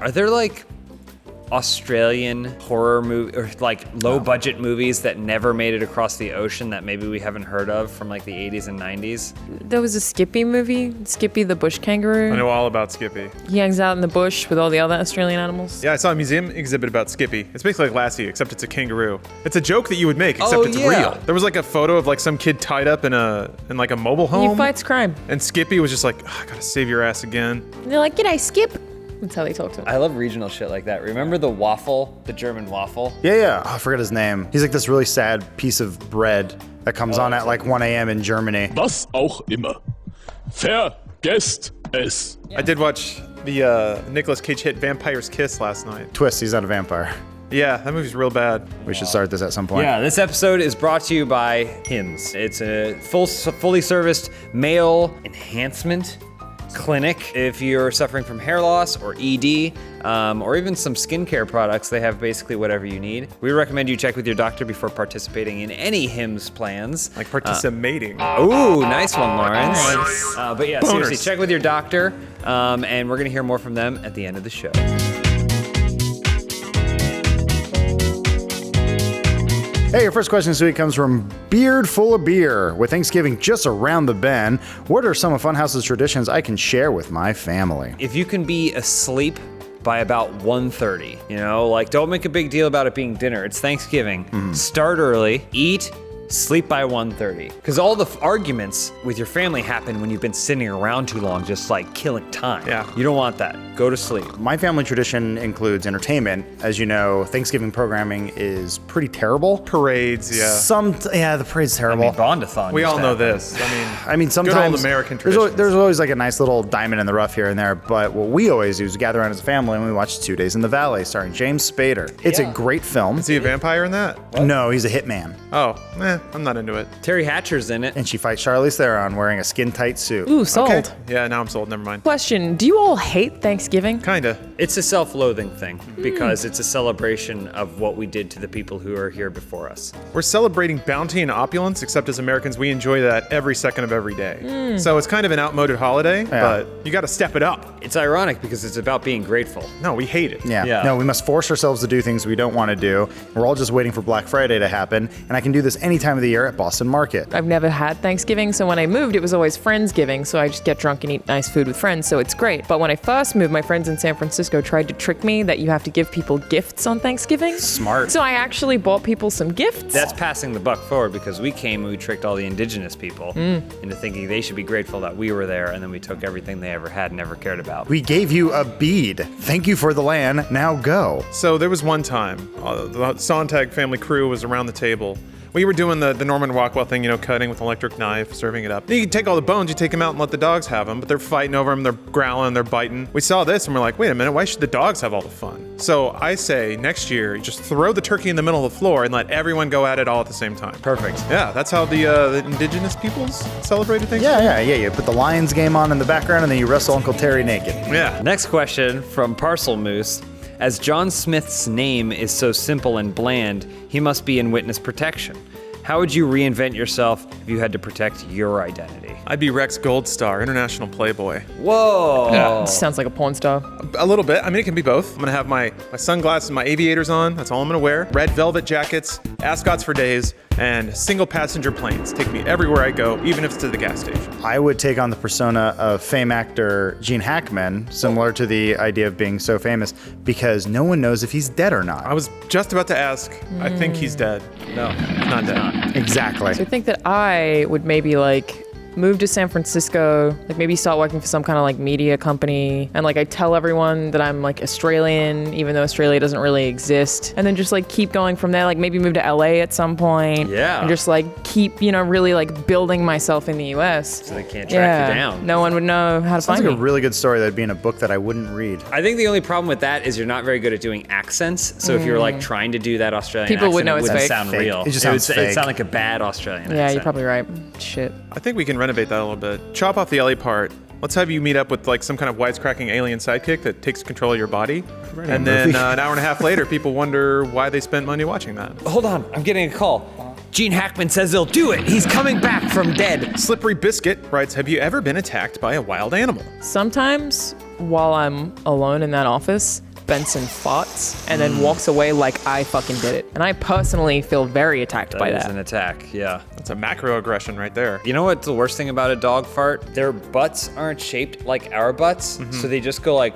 Are there like Australian horror movie or like low budget movies that never made it across the ocean that maybe we haven't heard of from like the 80s and 90s? There was a Skippy movie, Skippy the bush kangaroo. I know all about Skippy. He hangs out in the bush with all the other Australian animals. Yeah, I saw a museum exhibit about Skippy. It's basically like Lassie, except it's a kangaroo. It's a joke that you would make, except it's real. There was like a photo of like some kid tied up in like a mobile home. He fights crime. And Skippy was just like, I gotta save your ass again. And they're like, "G'day, Skip." That's how they talk to him. I love regional shit like that. Remember the waffle, the German waffle? Yeah. Oh, I forget his name. He's like this really sad piece of bread that comes on at like 1 a.m. in Germany. Was auch immer. Vergesst es. I did watch the Nicolas Cage hit Vampire's Kiss last night. Twist, he's not a vampire. Yeah, that movie's real bad. We should start this at some point. Yeah, this episode is brought to you by Hims. It's a fully serviced male enhancement clinic. If you're suffering from hair loss or ED, or even some skincare products, they have basically whatever you need. We recommend you check with your doctor before participating in any Hims plans. Like participating. Ooh, nice one, Lawrence. Nice. But yeah, seriously, check with your doctor, and we're gonna hear more from them at the end of the show. Hey, your first question this week comes from Beard Full of Beer. With Thanksgiving just around the bend, what are some of Funhouse's traditions I can share with my family? If you can be asleep by about 1:30, like don't make a big deal about it being dinner. It's Thanksgiving. Start early, eat, sleep by 1:30. Because all the arguments with your family happen when you've been sitting around too long, just like killing time. Yeah. You don't want that. Go to sleep. My family tradition includes entertainment. As you know, Thanksgiving programming is pretty terrible. Parades, yeah. The parade's terrible. Bondathon. We all know this. I mean, sometimes good old American traditions. there's always like a nice little diamond in the rough here and there. But what we always do is gather around as a family and we watch 2 Days in the Valley, starring James Spader. It's a great film. Is he a vampire in that? No, he's a hitman. Oh, I'm not into it. Terry Hatcher's in it. And she fights Charlize Theron wearing a skin-tight suit. Ooh, sold. Okay. Yeah, now I'm sold. Never mind. Question, do you all hate Thanksgiving? Kinda. It's a self-loathing thing because it's a celebration of what we did to the people who are here before us. We're celebrating bounty and opulence, except as Americans, we enjoy that every second of every day. So it's kind of an outmoded holiday, but you gotta step it up. It's ironic because it's about being grateful. No, we hate it. Yeah. No, we must force ourselves to do things we don't want to do. We're all just waiting for Black Friday to happen, and I can do this any time of the year at Boston Market. I've never had Thanksgiving, so when I moved, it was always Friendsgiving, so I just get drunk and eat nice food with friends, so it's great. But when I first moved, my friends in San Francisco tried to trick me that you have to give people gifts on Thanksgiving. Smart. So I actually bought people some gifts. That's passing the buck forward because we came and we tricked all the indigenous people into thinking they should be grateful that we were there, and then we took everything they ever had and never cared about. We gave you a bead. Thank you for the land. Now go. So there was one time, the Sontag family crew was around the table. We were doing the Norman Rockwell thing, cutting with an electric knife, serving it up. You can take all the bones, you take them out and let the dogs have them, but they're fighting over them, they're growling, they're biting. We saw this and we're like, wait a minute, why should the dogs have all the fun? So I say, next year, just throw the turkey in the middle of the floor and let everyone go at it all at the same time. Perfect. Yeah, that's how the indigenous peoples celebrated things. Yeah. You put the Lions game on in the background and then you wrestle Uncle Terry naked. Yeah. Next question from Parcel Moose. As John Smith's name is so simple and bland, he must be in witness protection. How would you reinvent yourself if you had to protect your identity? I'd be Rex Goldstar, international playboy. Whoa. Yeah. Sounds like a porn star. A little bit. I mean, it can be both. I'm gonna have my sunglasses, my aviators on. That's all I'm gonna wear. Red velvet jackets, ascots for days, and single passenger planes. Take me everywhere I go, even if it's to the gas station. I would take on the persona of fame actor Gene Hackman, similar to the idea of being so famous, because no one knows if he's dead or not. I was just about to ask. I think he's dead. No, he's not dead. Exactly. So I think that I would maybe move to San Francisco, maybe start working for some kind of media company, and I tell everyone that I'm Australian, even though Australia doesn't really exist, and then just keep going from there, maybe move to LA at some point. Yeah. And just keep, really building myself in the US. So they can't track you down. No one would know how to Sounds find like me. a really good story that'd be in a book that I wouldn't read. I think the only problem with that is you're not very good at doing accents. So if you're trying to do that Australian People accent, would know it it's wouldn't fake. sound Fake. real. It just sounds would fake. sound like a bad Australian accent. Yeah, you're probably right. Shit. I think we can renovate that a little bit. Chop off the LA part. Let's have you meet up with some kind of wisecracking alien sidekick that takes control of your body. And then an hour and a half later, people wonder why they spent money watching that. Hold on, I'm getting a call. Gene Hackman says they'll do it. He's coming back from dead. Slippery Biscuit writes, have you ever been attacked by a wild animal? Sometimes while I'm alone in that office, Benson farts and then walks away like I fucking did it. And I personally feel very attacked by That is that. an attack, yeah. That's a macroaggression right there. You know what's the worst thing about a dog fart? Their butts aren't shaped like our butts, so they just go like,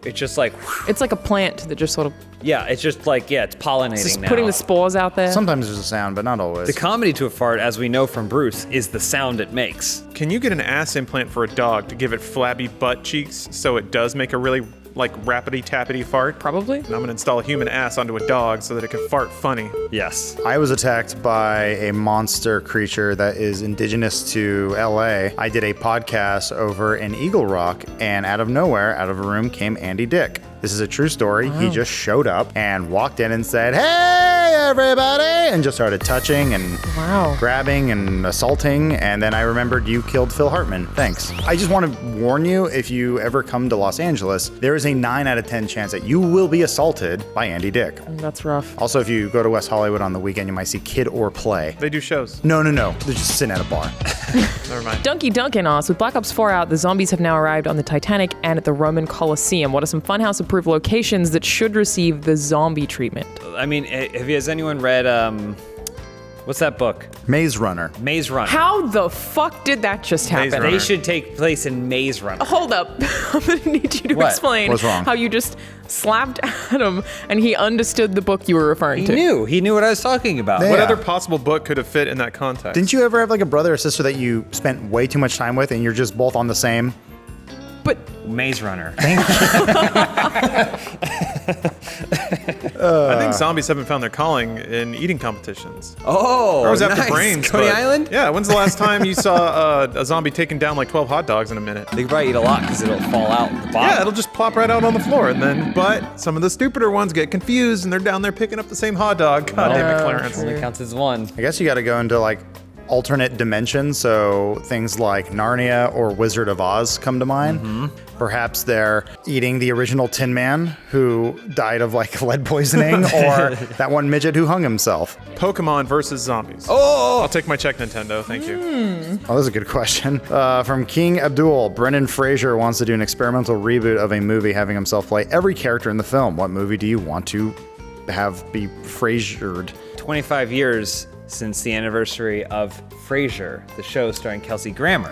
it's just like, It's like a plant that just sort of yeah, it's just like, yeah, it's pollinating just now. putting the spores out there. Sometimes there's a sound, but not always. The comedy to a fart, as we know from Bruce, is the sound it makes. Can you get an ass implant for a dog to give it flabby butt cheeks so it does make a really like rappity-tappity fart? Probably. And I'm gonna install a human ass onto a dog so that it can fart funny. Yes. I was attacked by a monster creature that is indigenous to LA. I did a podcast over in Eagle Rock, and out of nowhere, out of a room, came Andy Dick. This is a true story. He just showed up and walked in and said, "Hey, everybody," and just started touching and Wow. grabbing and assaulting. And then I remembered you killed Phil Hartman. Thanks. I just want to warn you, if you ever come to Los Angeles, there is a 9 out of 10 chance that you will be assaulted by Andy Dick. That's rough. Also, if you go to West Hollywood on the weekend, you might see Kid or Play. They do shows. No. They're just sitting at a bar. Never mind. Dunky Duncan asks, with Black Ops 4 out, the zombies have now arrived on the Titanic and at the Roman Colosseum. What are some Funhouse-approved locations that should receive the zombie treatment? I mean, has anyone read, what's that book? Maze Runner. Maze Runner. How the fuck did that just Maze happen? Runner. They should take place in Maze Runner. Hold up. I'm gonna need you to What? explain What's wrong? how you just slapped Adam and he understood the book you were referring to. He knew what I was talking about. Yeah. What other possible book could have fit in that context? Didn't you ever have like a brother or sister that you spent way too much time with and you're just both on the same? But Maze Runner. I think zombies haven't found their calling in eating competitions. Oh, Or was after nice. Brains. Coney but- Island? Yeah, when's the last time you saw a zombie taking down like 12 hot dogs in a minute? They could probably eat a lot because it'll fall out the bottom. Yeah, it'll just plop right out on the floor, and then, but some of the stupider ones get confused and they're down there picking up the same hot dog. God damn it, Clarence. Only counts as one. I guess you got to go into like alternate dimensions, so things like Narnia or Wizard of Oz come to mind. Perhaps they're eating the original Tin Man who died of like lead poisoning, or that one midget who hung himself. Pokemon versus zombies. Oh! I'll take my check, Nintendo. Thank you. Oh, that's a good question. From King Abdul, Brendan Fraser wants to do an experimental reboot of a movie having himself play every character in the film. What movie do you want to have be Frasered? 25 years since the anniversary of Frasier, the show starring Kelsey Grammer.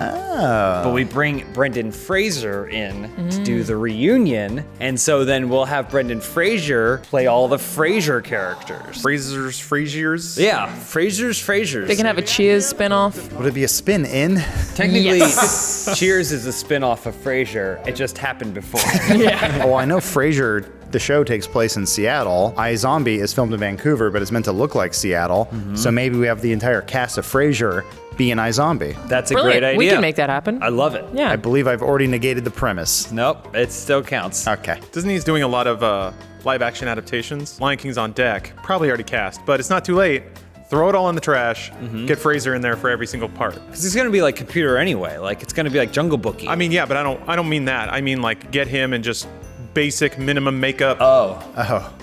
But we bring Brendan Fraser in to do the reunion, and so then we'll have Brendan Fraser play all the Frasier characters. Frasiers. Yeah, Frasers. they can have a Cheers spinoff. Would it be a spin in? Technically, Yes. Cheers is a spin-off of Frasier. It just happened before. Oh, I know Frasier, the show takes place in Seattle. iZombie is filmed in Vancouver, but it's meant to look like Seattle. So maybe we have the entire cast of Frasier be in iZombie. That's a Brilliant. great idea. We can make that happen. I love it. Yeah. I believe I've already negated the premise. Nope, it still counts. Okay. Disney's doing a lot of live action adaptations. Lion King's on deck. Probably already cast, but it's not too late. Throw it all in the trash. Get Fraser in there for every single part. Because it's gonna be like computer anyway. Like it's gonna be like Jungle Bookie. I mean, yeah, but I don't mean that. I mean like get him and just basic minimum makeup.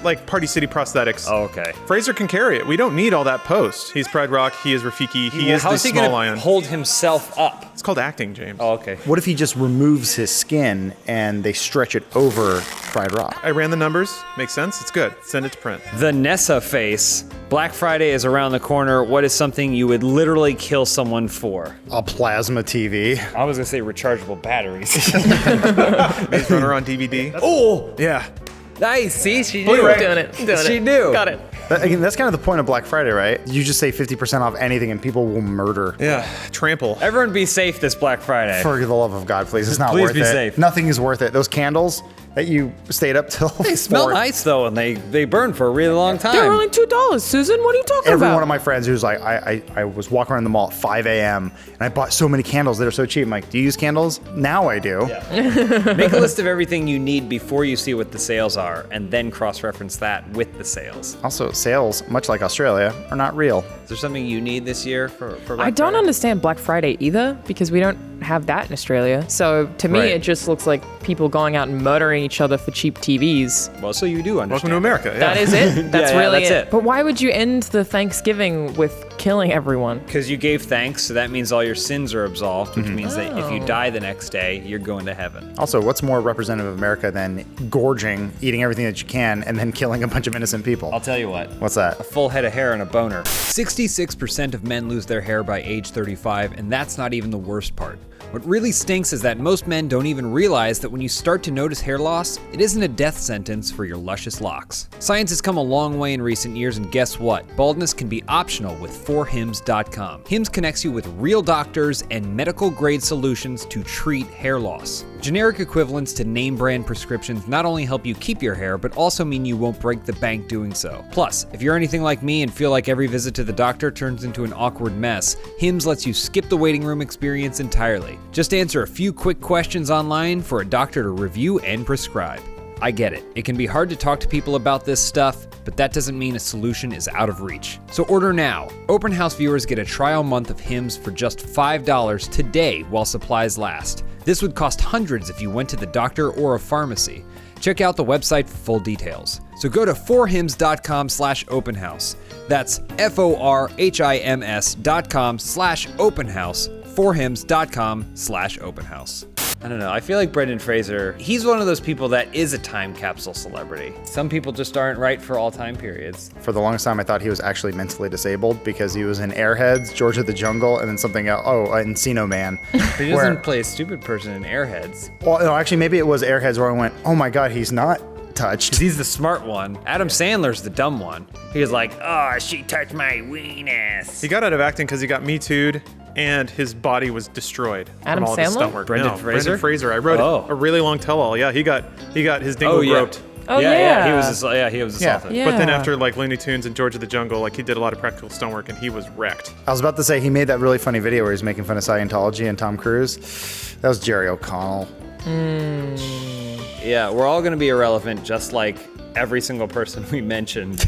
Like Party City prosthetics. Oh, okay. Fraser can carry it. We don't need all that post. He's Pride Rock. He is Rafiki. He is the How's he small gonna lion. hold himself up? It's called acting, James. Oh, okay. What if he just removes his skin and they stretch it over Fried Rock? I ran the numbers. Makes sense. It's good. Send it to print. The Nessa face. Black Friday is around the corner. What is something you would literally kill someone for? A plasma TV. I was gonna say rechargeable batteries. Maze Runner on DVD. Oh, Yeah. nice. See, she Doing knew. it. She knew. Got it. Again, that's kind of the point of Black Friday, right? You just say 50% off anything and people will murder. Yeah. Trample. Everyone be safe this Black Friday. For the love of God, please. It's not Please worth be it. safe. Nothing is worth it. Those candles that you stayed up till They smell 4. nice though, and they burn for a really long time. They're only $2, Susan. What are you talking Every about? one of my friends who's like, I was walking around the mall at 5 a.m. and I bought so many candles that are so cheap. I'm like, do you use candles? Now I do. Make a list of everything you need before you see what the sales are, and then cross-reference that with the sales. Also, sales, much like Australia, are not real. Is there something you need this year for Black I don't Friday? understand Black Friday either because we don't have that in Australia. So to me, Right. it just looks like people going out and murdering each other for cheap TVs. Well, so you do understand. Welcome to America. Yeah. That is it. That's Yeah, really that's it. But why would you end the Thanksgiving with killing everyone? Because you gave thanks, so that means all your sins are absolved, which means that if you die the next day, you're going to heaven. Also, what's more representative of America than gorging, eating everything that you can, and then killing a bunch of innocent people? I'll tell you what. What's that? A full head of hair and a boner. 66% of men lose their hair by age 35, and that's not even the worst part. What really stinks is that most men don't even realize that when you start to notice hair loss, it isn't a death sentence for your luscious locks. Science has come a long way in recent years, and guess what? Baldness can be optional with 4hims.com. Hims connects you with real doctors and medical-grade solutions to treat hair loss. Generic equivalents to name brand prescriptions not only help you keep your hair, but also mean you won't break the bank doing so. Plus, if you're anything like me and feel like every visit to the doctor turns into an awkward mess, Hims lets you skip the waiting room experience entirely. Just answer a few quick questions online for a doctor to review and prescribe. I get it. It can be hard to talk to people about this stuff, but that doesn't mean a solution is out of reach. So order now. Open House viewers get a trial month of Hims for just $5 today while supplies last. This would cost hundreds if you went to the doctor or a pharmacy. Check out the website for full details. So go to 4hims.com/openhouse. That's FORHIMS.com/openhouse. 4hims.com/openhouse. I don't know. I feel like Brendan Fraser, he's one of those people that is a time capsule celebrity. Some people just aren't right for all time periods. For the longest time, I thought he was actually mentally disabled because he was in Airheads, George of the Jungle, and then something else. Oh, Encino Man. He doesn't play a stupid person in Airheads. Well, no, actually, maybe it was Airheads where I went, oh my God, he's not touched. He's the smart one. Adam Sandler's the dumb one. He was like, oh, she touched my weenus. He got out of acting because he got Me Too'd and his body was destroyed Adam from all of his Sandler? stunt work. Brendan Fraser? Brendan Fraser. I wrote a really long tell-all. Yeah, he got his dingle groped. Oh, yeah. yeah. He was assaulted. Yeah. But then after like Looney Tunes and George of the Jungle, like he did a lot of practical stunt work and he was wrecked. I was about to say, he made that really funny video where he's making fun of Scientology and Tom Cruise. That was Jerry O'Connell. Yeah, we're all gonna be irrelevant, just like every single person we mentioned.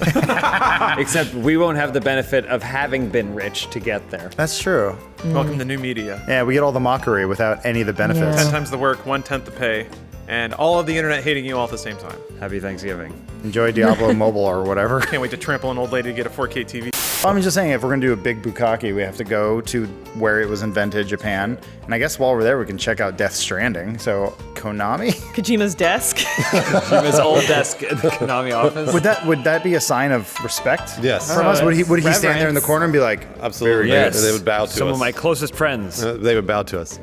Except we won't have the benefit of having been rich to get there. That's true. Welcome to new media. Yeah, we get all the mockery without any of the benefits. 10 times the work, 1/10 the pay, and all of the internet hating you all at the same time. Happy Thanksgiving. Enjoy Diablo Mobile or whatever. Can't wait to trample an old lady to get a 4K TV. Well, I'm just saying, if we're going to do a big bukkake, we have to go to where it was invented, Japan. And I guess while we're there, we can check out Death Stranding. So, Konami? Kojima's desk. His old desk at the Konami office. Would that be a sign of respect? Yes. From us? Would he stand there in the Reverence. corner and be like, Absolutely. Yes. They would bow to Some us. of my closest friends. They would bow to us.